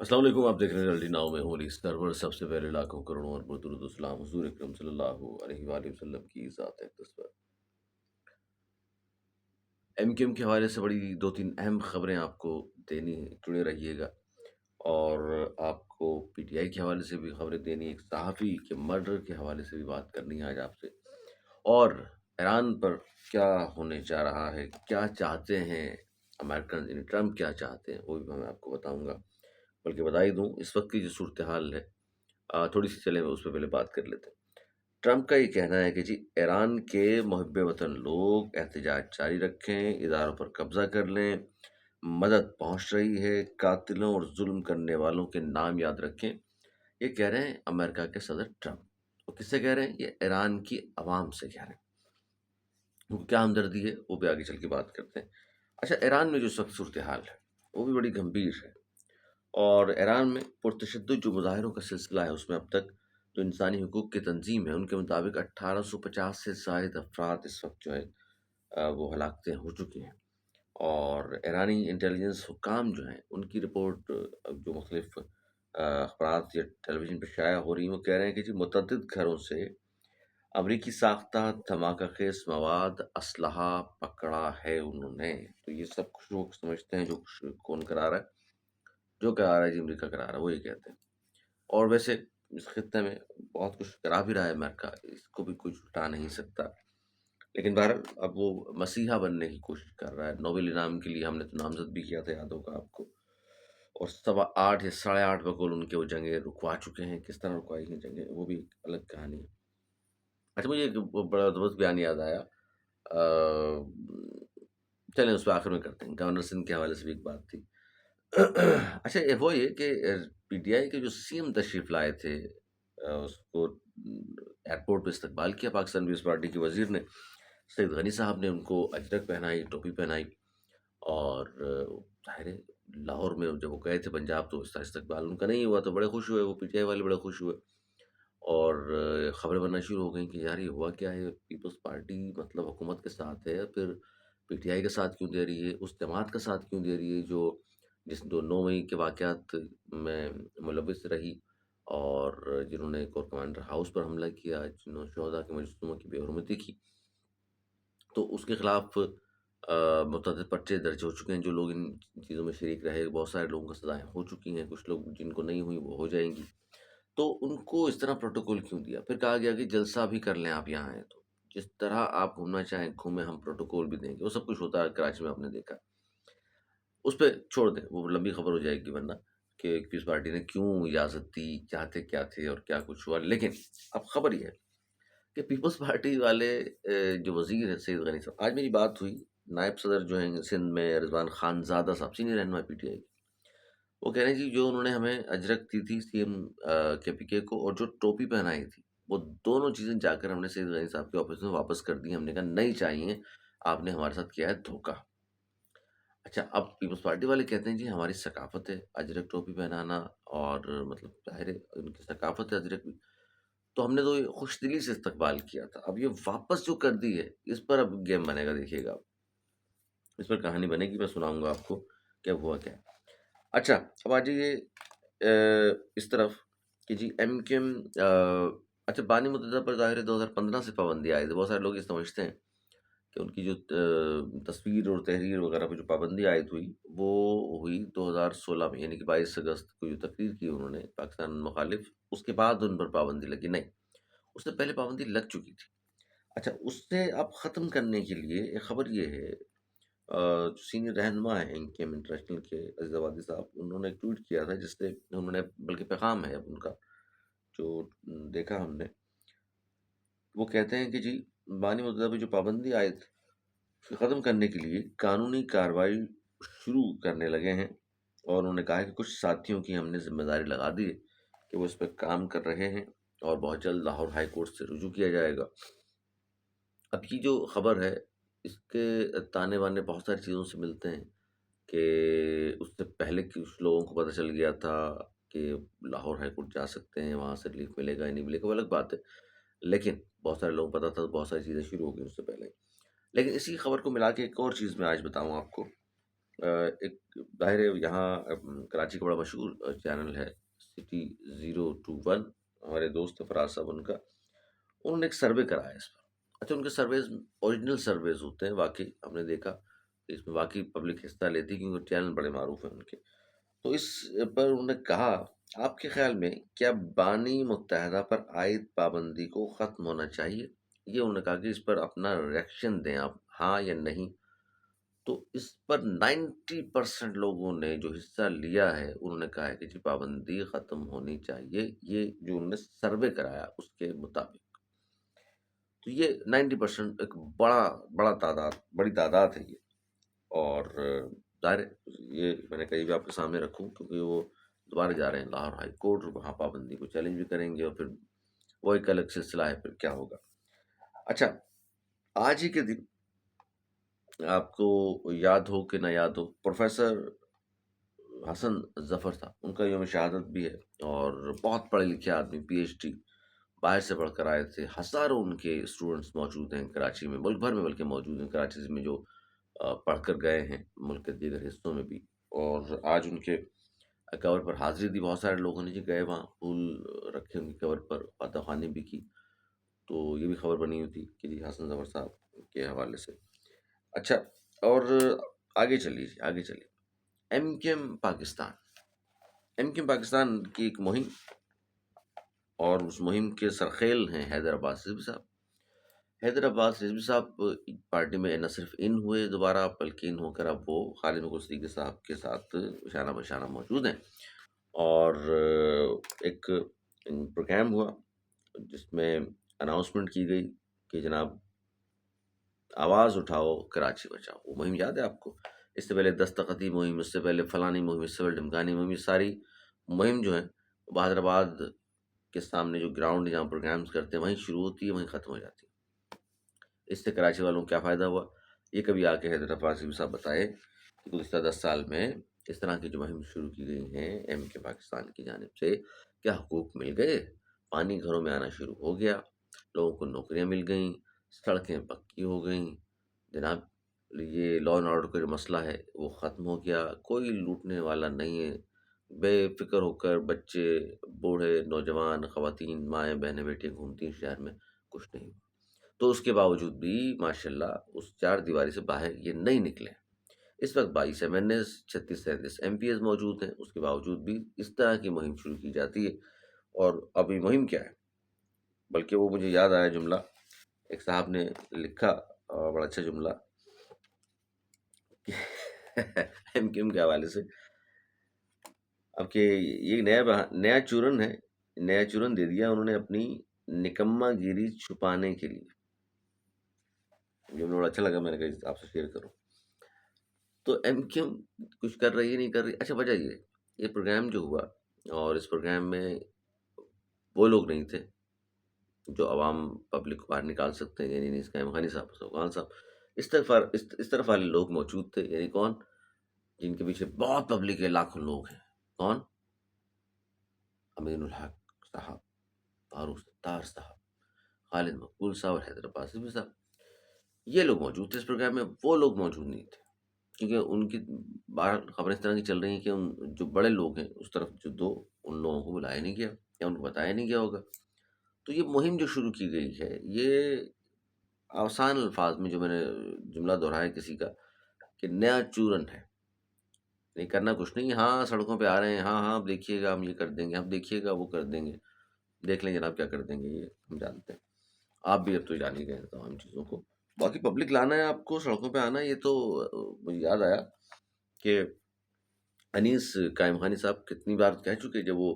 السلام علیکم، آپ دیکھ رہے ہیں جلدی ناؤ میں ہوں علی سرور۔ سب سے پہلے لاکھوں کروڑوں اور درود و سلام حضور اکرم صلی اللہ علیہ وآلہ وسلم کی ذات اقدس پر۔ ایم کیو ایم کے حوالے سے بڑی دو تین اہم خبریں آپ کو دینی ہیں، جڑے رہیے گا۔ اور آپ کو پی ٹی آئی کے حوالے سے بھی خبریں دینی، ایک صحافی کے مرڈر کے حوالے سے بھی بات کرنی ہے آج آپ سے، اور ایران پر کیا ہونے جا رہا ہے، کیا چاہتے ہیں امریکن، یعنی ٹرمپ کیا چاہتے ہیں، وہ بھی میں آپ کو بتاؤں گا۔ بلکہ بتا ہی دوں اس وقت کی جو صورتحال ہے، تھوڑی سی چلیں اس پہ پہلے بات کر لیتے ہیں۔ ٹرمپ کا یہ کہنا ہے کہ جی ایران کے محب وطن لوگ احتجاج جاری رکھیں، اداروں پر قبضہ کر لیں، مدد پہنچ رہی ہے، قاتلوں اور ظلم کرنے والوں کے نام یاد رکھیں۔ یہ کہہ رہے ہیں امریکہ کے صدر ٹرمپ۔ وہ کس سے کہہ رہے ہیں؟ یہ ایران کی عوام سے کہہ رہے ہیں۔ ان کو کیا ہمدردی ہے وہ بھی آگے چل کے بات کرتے ہیں۔ اچھا، ایران میں جو سخت صورتحال ہے وہ بھی بڑی گمبھیر ہے، اور ایران میں پرتشدد جو مظاہروں کا سلسلہ ہے اس میں اب تک جو انسانی حقوق کی تنظیم ہے ان کے مطابق 1850 سے زائد افراد اس وقت جو ہے وہ ہلاکتیں ہو چکی ہیں۔ اور ایرانی انٹیلیجنس حکام جو ہیں ان کی رپورٹ جو مختلف اخبارات یا ٹیلی ویژن پہ شائع ہو رہی ہیں، وہ کہہ رہے ہیں کہ جی متعدد گھروں سے امریکی ساختہ دھماکہ خیز مواد اسلحہ پکڑا ہے انہوں نے۔ تو یہ سب کچھ لوگ سمجھتے ہیں جو کچھ کون کرا رہا ہے، جو کرا رہا ہے جی امریکہ کرا رہا ہے، وہ یہ کہتے ہیں۔ اور ویسے اس خطے میں بہت کچھ کرا بھی رہا ہے امریکہ، اس کو بھی کوئی چھٹا نہیں سکتا۔ لیکن بہرحال اب وہ مسیحا بننے کی کوشش کر رہا ہے۔ نوبل انعام کے لیے ہم نے تو نامزد بھی کیا تھا، یاد ہوگا آپ کو، اور 8.25 یا 8.5 بقول ان کے وہ جنگیں رکوا چکے ہیں۔ کس طرح رکوائی ہیں جنگیں، وہ بھی ایک الگ کہانی ہے۔ اچھا، مجھے ایک بڑا زبردست بیان یاد آیا، چلیں اس پہ آخر میں کرتے ہیں۔ گورنر سندھ کے حوالے سے بھی ایک بات تھی۔ اچھا، وہ یہ کہ پی ٹی آئی کے جو سی ایم تشریف لائے تھے، اس کو ایئرپورٹ پہ استقبال کیا پاکستان پیپلز پارٹی کے وزیر نے، سید غنی صاحب نے ان کو اجرک پہنائی، ٹوپی پہنائی، اور ظاہر ہے لاہور میں جب وہ گئے تھے پنجاب تو اس طرح استقبال ان کا نہیں ہوا، تو بڑے خوش ہوئے، وہ پی ٹی آئی والے بڑے خوش ہوئے، اور خبریں بننا شروع ہو گئیں کہ یار یہ ہوا کیا ہے، پیپلز پارٹی مطلب حکومت کے ساتھ ہے، پھر پی ٹی آئی کے ساتھ کیوں دے رہی ہے، اس جماعت کا ساتھ کیوں دے رہی ہے جو جس 9 مئی کے واقعات میں ملوث رہی، اور جنہوں نے کور کمانڈر ہاؤس پر حملہ کیا، جنہوں نے شہداء کے مجسموں کی بے حرمتی کی، تو اس کے خلاف متعدد پرچے درج ہو چکے ہیں۔ جو لوگ ان چیزوں میں شریک رہے، بہت سارے لوگوں کو سزائیں ہو چکی ہیں، کچھ لوگ جن کو نہیں ہوئی وہ ہو جائیں گی۔ تو ان کو اس طرح پروٹوکول کیوں دیا؟ پھر کہا گیا کہ جلسہ بھی کر لیں، آپ یہاں ہیں تو جس طرح آپ گھومنا چاہیں گھومیں، ہم پروٹوکول بھی دیں گے۔ وہ سب کچھ ہوتا ہے کراچی میں، آپ نے دیکھا۔ اس پہ چھوڑ دیں، وہ لمبی خبر ہو جائے گی ورنہ، کہ پیپلز پارٹی نے کیوں اجازت دی، چاہتے کیا تھے اور کیا کچھ ہوا۔ لیکن اب خبر یہ ہے کہ پیپلز پارٹی والے جو وزیر ہے سید غنی صاحب، آج میری بات ہوئی نائب صدر جو ہیں سندھ میں رضوان خان زادہ صاحب، سینئر رہنما پی ٹی آئی، وہ کہہ رہے ہیں جی جو انہوں نے ہمیں اجرک دی تھی سی ایم کے پی کے کو، اور جو ٹوپی پہنائی تھی، وہ دونوں چیزیں جا کر ہم نے سید غنی صاحب کے آفس میں واپس کر دی۔ ہم نے کہا نہیں چاہیے، آپ نے ہمارے ساتھ کیا ہے دھوکہ۔ اچھا، اب پیپلز پارٹی والے کہتے ہیں جی ہماری ثقافت ہے اجرک ٹوپی پہنانا، اور مطلب ظاہر ہے ان کی ثقافت ہے اجرک بھی، تو ہم نے تو یہ خوش دلی سے استقبال کیا تھا، اب یہ واپس جو کر دی ہے اس پر اب گیم بنے گا، دیکھیے گا اس پر کہانی بنے گی، میں سناؤں گا آپ کو کیا ہوا کیا ہے۔ اچھا، اب آ جائیے اس طرف کہ جی ایم کیو ایم، اچھا بانی متحدہ پر ظاہر ہے 2015 سے پابندی آئی تھی۔ بہت سارے لوگ یہ سمجھتے ہیں کہ ان کی جو تصویر اور تحریر وغیرہ پہ جو پابندی عائد ہوئی وہ ہوئی 2016 میں، یعنی کہ 22 اگست کو جو تقریر کی انہوں نے پاکستان مخالف، اس کے بعد ان پر پابندی لگی؟ نہیں، اس سے پہلے پابندی لگ چکی تھی۔ اچھا، اس سے اب ختم کرنے کے لیے ایک خبر یہ ہے، جو سینئر رہنما ہیں ان کے انٹرنیشنل کے عزیز آبادی صاحب، انہوں نے ایک ٹویٹ کیا تھا جس سے انہوں نے، بلکہ پیغام ہے اب ان کا جو دیکھا ہم نے، وہ کہتے ہیں کہ جی بانی متحدہ پہ جو پابندی عائد اسے ختم کرنے کے لیے قانونی کارروائی شروع کرنے لگے ہیں، اور انہوں نے کہا کہ کچھ ساتھیوں کی ہم نے ذمہ داری لگا دی ہے کہ وہ اس پہ کام کر رہے ہیں، اور بہت جلد لاہور ہائی کورٹ سے رجوع کیا جائے گا۔ اب کی جو خبر ہے اس کے تانے بانے بہت ساری چیزوں سے ملتے ہیں، کہ اس سے پہلے کچھ لوگوں کو پتہ چل گیا تھا کہ لاہور ہائی کورٹ جا سکتے ہیں، وہاں سے ریلیف ملے گا یا نہیں ملے گا، وہ الگ بات ہے، لیکن بہت سارے لوگوں کو پتہ تھا، بہت ساری چیزیں شروع ہو گئی اس سے پہلے۔ لیکن اسی خبر کو ملا کے ایک اور چیز میں آج بتاؤں آپ کو ایک ظاہر ہے یہاں کراچی کا بڑا مشہور چینل ہے سٹی 021، ہمارے دوست ہیں فراز صاحب ان کا، انہوں نے ایک سروے کرایا اس پر۔ اچھا، ان کے سرویز اوریجنل سرویز ہوتے ہیں، واقعی ہم نے دیکھا کہ اس میں واقعی پبلک حصہ لیتی ہے، کیونکہ چینل بڑے معروف ہیں ان کے۔ تو اس پر انہوں نے کہا، آپ کے خیال میں کیا بانی متحدہ پر عائد پابندی کو ختم ہونا چاہیے؟ یہ انہوں نے کہا کہ اس پر اپنا ریئیکشن دیں آپ، ہاں یا نہیں۔ تو اس پر 90% لوگوں نے جو حصہ لیا ہے انہوں نے کہا ہے کہ جی پابندی ختم ہونی چاہیے، یہ جو انہوں نے سروے کرایا اس کے مطابق۔ تو یہ 90% ایک بڑی تعداد ہے یہ۔ اور ظاہر ہے یہ میں نے کہیں بھی آپ کے سامنے رکھوں، کیونکہ وہ دوبارہ جا رہے ہیں لاہور ہائی کورٹ، اور وہاں پابندی کو چیلنج بھی کریں گے، اور پھر وہ ایک الگ سلسلہ ہے پھر کیا ہوگا۔ اچھا، آج ہی کے دن آپ کو یاد ہو کہ نہ یاد ہو، پروفیسر حسن ظفر تھا، ان کا یوم شہادت بھی ہے، اور بہت پڑھے لکھے آدمی، پی ایچ ڈی باہر سے پڑھ کر آئے تھے، ہزاروں ان کے اسٹوڈنٹس موجود ہیں کراچی میں، ملک بھر میں بلکہ موجود ہیں، کراچی میں جو پڑھ کر گئے ہیں ملک کے دیگر حصوں میں بھی، اور آج ان کے کور پر حاضری دی بہت سارے لوگوں نے، جی گئے وہاں پھول رکھے ان کے کور پر، فاتح خوانی بھی کی، تو یہ بھی خبر بنی ہوئی تھی کہ جی حسن ظفر صاحب کے حوالے سے۔ اچھا، اور آگے چلیے ایم کیو ایم پاکستان کی ایک مہم، اور اس مہم کے سرخیل ہیں حیدر عباس رضوی صاحب۔ حیدر عباس رضوی صاحب پارٹی میں نہ صرف ان ہوئے دوبارہ، بلکہ ان ہو کر اب وہ خالد مغل صدیقی صاحب کے ساتھ شانہ بشانہ موجود ہیں، اور ایک پروگرام ہوا جس میں اناؤنسمنٹ کی گئی کہ جناب آواز اٹھاؤ کراچی بچاؤ۔ وہ مہم یاد ہے آپ کو؟ اس سے پہلے دستخطی مہم، اس سے پہلے فلانی مہم، اس سے پہلے ڈھمکانی مہم، یہ ساری مہم جو ہے بہادر آباد کے سامنے جو گراؤنڈ جہاں پروگرامز کرتے ہیں وہیں شروع ہوتی ہے، وہیں ختم ہو جاتی ہے۔ اس سے کراچی والوں کو کیا فائدہ ہوا، یہ کبھی آ کے حیدر عباس رضوی صاحب بتائے کہ گزشتہ 10 سال میں اس طرح کی جو مہم شروع کی گئی ہیں ایم کے پاکستان کی جانب سے، کیا حقوق مل گئے؟ پانی گھروں میں آنا شروع ہو گیا، لوگوں کو نوکریاں مل گئیں، سڑکیں پکی ہو گئیں، جناب یہ لا اینڈ آرڈر کا جو مسئلہ ہے وہ ختم ہو گیا، کوئی لوٹنے والا نہیں ہے، بے فکر ہو کر بچے، بوڑھے، نوجوان، خواتین، مائیں، بہنیں، بیٹیاں گھومتی ہیں شہر میں، کچھ نہیں۔ تو اس کے باوجود بھی ماشاءاللہ اس چار دیواری سے باہر یہ نہیں نکلے۔ اس وقت 22 M N As, 36-37 M P As موجود ہیں، اس کے باوجود بھی اس طرح کی مہم شروع کی جاتی ہے۔ اور اب یہ مہم کیا ہے؟ بلکہ وہ مجھے یاد آیا جملہ، ایک صاحب نے لکھا بڑا اچھا جملہ ایم کیو ایم کے حوالے سے، اب کہ یہ نیا چورن ہے، نیا چورن دے دیا انہوں نے اپنی نکما گیری چھپانے کے لیے۔ جملہ بڑا اچھا لگا، میں نے کہا آپ سے شیئر کروں۔ تو ایم کیو ایم کچھ کر رہی ہے نہیں کر رہی، اچھا وجہ یہ پروگرام جو ہوا، اور اس پروگرام میں وہ لوگ نہیں تھے جو عوام پبلک کو باہر نکال سکتے ہیں، یعنی اس کا خانی صاحب، سوگان صاحب، اس طرف والے لوگ موجود تھے، یعنی کون؟ جن کے پیچھے بہت پبلک ہے، لاکھوں لوگ ہیں۔ کون؟ امین الحق صاحب، فاروق ستار صاحب، خالد مقبول صاحب اور حیدر عباس رضوی صاحب، یہ لوگ موجود تھے اس پروگرام میں، وہ لوگ موجود نہیں تھے، کیونکہ ان کی باہر خبریں اس طرح کی چل رہی ہیں کہ ان جو بڑے لوگ ہیں اس طرف جو دو، ان لوگوں کو بلایا نہیں گیا یا ان کو بتایا نہیں گیا ہوگا۔ تو یہ مہم جو شروع کی گئی ہے، یہ آسان الفاظ میں جو میں نے جملہ دہرایا کسی کا کہ نیا چورن ہے، نہیں کرنا کچھ نہیں، ہاں سڑکوں پہ آ رہے ہیں، ہاں اب دیکھیے گا ہم یہ کر دیں گے، ہم دیکھیے گا وہ کر دیں گے، دیکھ لیں جناب کیا کر دیں گے، یہ ہم جانتے ہیں، آپ بھی اب تو جان ہی گئے ہیں تمام چیزوں کو۔ باقی پبلک لانا ہے آپ کو، سڑکوں پہ آنا ہے، یہ تو مجھے یاد آیا کہ انیس قائم خانی صاحب کتنی بار کہہ چکے، جب وہ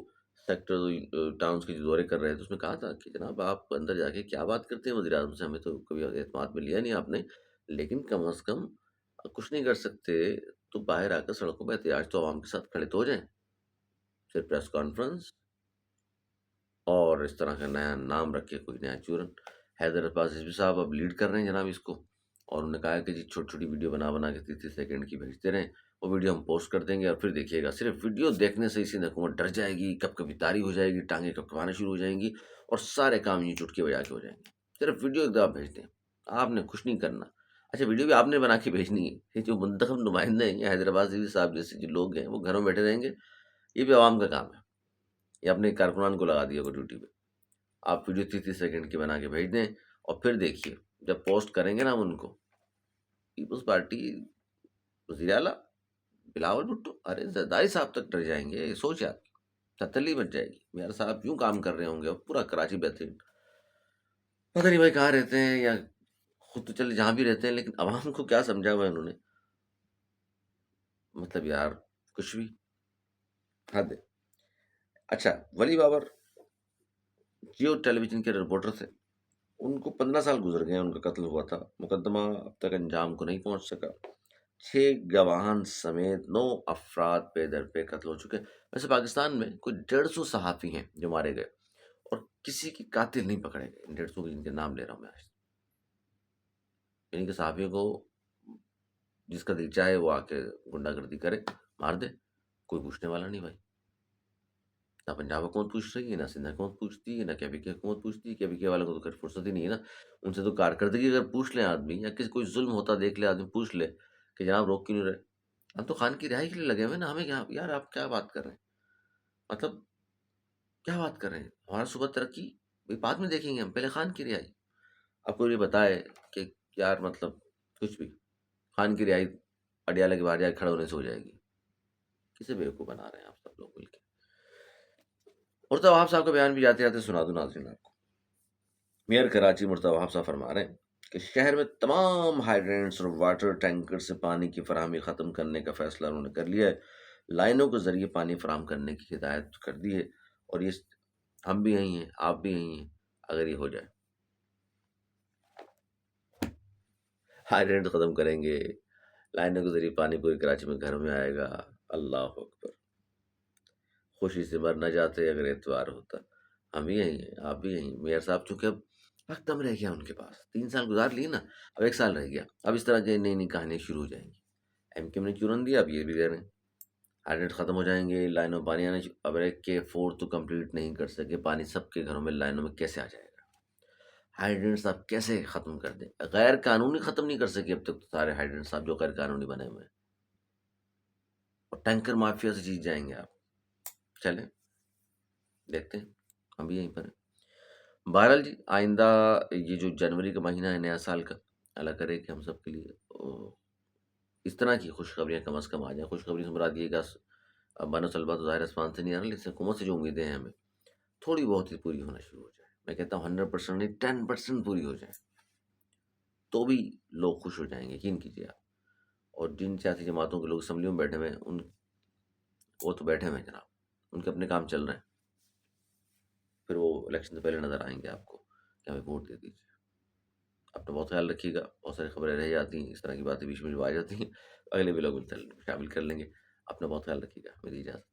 سیکٹر ٹاؤنز کے جو دورے کر رہے تھے اس میں کہا تھا کہ جناب آپ اندر جا کے کیا بات کرتے ہیں وزیر اعظم سے، ہمیں تو کبھی اعتماد میں لیا نہیں آپ نے، لیکن کم از کم کچھ نہیں کر سکتے تو باہر آ کر سڑکوں پہ احتجاج تو عوام کے ساتھ کھڑے تو ہو جائیں، پھر پریس کانفرنس، اور اس طرح کا نیا نام رکھے کوئی نیا چورن۔ حیدر عباس رضوی صاحب اب لیڈ کر رہے ہیں جناب اس کو، اور انہوں نے کہا کہ جی چھوٹی چھوٹی ویڈیو بنا کے 30 سیکنڈ کی بھیجتے رہیں، وہ ویڈیو ہم پوسٹ کر دیں گے، اور پھر دیکھیے گا صرف ویڈیو دیکھنے سے اسی حکومت ڈر جائے گی، کب کبھی تاری ہو جائے گی، ٹانگیں کب کبانا شروع ہو جائیں گی، اور سارے کام یوں چٹکی بجا کے ہو جائیں گے، صرف ویڈیو ایک دفعہ بھیج دیں، آپ نے کچھ نہیں کرنا، اچھا ویڈیو بھی آپ نے بنا کے بھیجنی ہے، یہ جو منتخب نمائندے ہیں یا حیدرآباد ضلع صاحب جیسے جو لوگ ہیں وہ گھروں میں بیٹھے رہیں گے، یہ بھی عوام کا کام ہے، یہ اپنے کارکنان کو لگا دیا ہوگا ڈیوٹی پہ، آپ ویڈیو 30 سیکنڈ کی بنا کے بھیج دیں، اور پھر دیکھیے جب پوسٹ کریں گے نا ہم ان کو، پیپلز پارٹی وزیر اعلیٰ بلاول بھٹو، ارے زرداری صاحب تک ڈر جائیں گے، یہ سوچ آپ تتلی بچ جائے گی، میرا صاحب کیوں کام کر رہے ہوں گے، اور پورا کراچی بہترین، پتہ نہیں بھائی کہاں رہتے ہیں، یا خود تو چلے جہاں بھی رہتے ہیں، لیکن عوام کو کیا سمجھا ہوا ہے انہوں نے، مطلب یار کچھ بھی حد ہے۔ اچھا ولی بابر جیو ٹیلی ویژن کے رپورٹر تھے، ان کو 15 سال گزر گئے، ان کا قتل ہوا تھا، مقدمہ اب تک انجام کو نہیں پہنچ سکا، 6 گواہان سمیت 9 افراد پے در پہ قتل ہو چکے۔ ویسے پاکستان میں کوئی 150 صحافی ہیں جو مارے گئے، اور کسی کی قاتل نہیں پکڑے گئے، ان 150 جن کے نام لے رہا ہوں میں آج، یعنی کہ صحافیوں کو جس کا دل چاہے وہ آ کے گنڈا گردی کرے، مار دے، کوئی پوچھنے والا نہیں بھائی، نہ پنجاب حکومت پوچھ رہی ہے، نہ سندھ حکومت پوچھتی ہے، نہ کے پی کے حکومت پوچھتی ہے، کے پی کے والوں کو تو خیر فرصت ہی نہیں ہے نا، ان سے تو کارکردگی اگر پوچھ لیں آدمی، یا کسی کوئی ظلم ہوتا دیکھ لے آدمی، پوچھ لے کہ جناب روک کیوں نہیں رہے، ہم تو خان کی رہائی کے لیے لگے ہوئے نا، ہمیں کیا یار، آپ کیا بات کر رہے ہیں، مطلب کیا بات کر رہے ہیں، ہمارا صوبہ ترقی یہ بعد میں دیکھیں گے ہم، پہلے خان کی رہائی، آپ کو یہ بتائے کہ یار مطلب کچھ بھی، خان کی رہائی اڈیالہ کے باہر جا کے کھڑے ہونے سے ہو جائے گی، کسے بیوقوف بنا رہے ہیں آپ سب لوگ مل کے۔ مرتضی وہاب صاحب کا بیان بھی جاتے جاتے سنا دوں ناظرین آپ کو، میئر کراچی مرتضی وہاب صاحب فرما رہے ہیں کہ شہر میں تمام ہائیڈرینٹس اور واٹر ٹینکر سے پانی کی فراہمی ختم کرنے کا فیصلہ انہوں نے کر لیا ہے، لائنوں کے ذریعے پانی فراہم کرنے کی ہدایت کر دی ہے، اور یہ ہم بھی یہیں ہیں، آپ بھی یہیں ہیں، اگر یہ ہو جائے ہائیڈرینٹ ختم کریں گے، لائنوں کے ذریعے پانی پوری کراچی میں گھر میں آئے گا، اللہ اکبر، خوشی سے مر نہ جاتے اگر اتوار ہوتا، ہم بھی یہیں ہیں، آپ بھی یہیں، میئر صاحب چونکہ اب وقت کم رہ گیا ان کے پاس، 3 سال گزار لیے نا، اب 1 سال رہ گیا، اب اس طرح کی نئی نئی کہانیاں شروع ہو جائیں گی، ایم کیو نے چورن دیا، اب یہ بھی دے رہے ہیں، ہائیڈرینٹ ختم ہو جائیں گے، لائنوں میں پانی آنے اب کے 4 تو کمپلیٹ نہیں کر سکے، پانی سب کے گھروں میں لائنوں میں کیسے آ جائے گا، ہائیڈرینٹس آپ کیسے ختم کر دیں، غیر قانونی ختم نہیں کر سکے اب تک تو سارے ہائیڈرینٹس آپ جو غیر قانونی بنے ہوئے ہیں، اور ٹینکر مافیا سے جیت جائیں گے آپ، چلیں دیکھتے ہیں، ہم بھی یہیں پر ہیں۔ بہرحال جی آئندہ یہ جو جنوری کا مہینہ ہے نیا سال کا، اللہ کرے کہ ہم سب کے لیے اس طرح کی خوشخبریاں کم از کم آ جائیں، خوشخبری سے مراد یہ کہ اب بانو طلبہ تو ظاہر آسمان سے نہیں آ رہا، لیکن حکومت سے جو امیدیں ہیں ہمیں تھوڑی بہت ہی پوری ہونا شروع ہو جائے، میں کہتا ہوں 100% نہیں 10% پوری ہو جائے، تو بھی لوگ خوش ہو جائیں گے، یقین کیجیے آپ، اور جن سیاسی جماعتوں کے لوگ اسمبلیوں میں بیٹھے ہوئے ہیں وہ تو بیٹھے ہوئے ہیں جناب، ان کے اپنے کام چل رہے ہیں، پھر وہ الیکشن سے پہلے نظر آئیں گے آپ کو کہ ہمیں ووٹ دے دیجیے۔ اپنا بہت خیال رکھیے گا، بہت ساری خبریں رہ جاتی ہیں، اس طرح کی باتیں بیچ میں جو آ جاتی ہیں، اگلے بھی لوگ شامل کر لیں گے، اپنا بہت خیال رکھیے گا، میری اجازت۔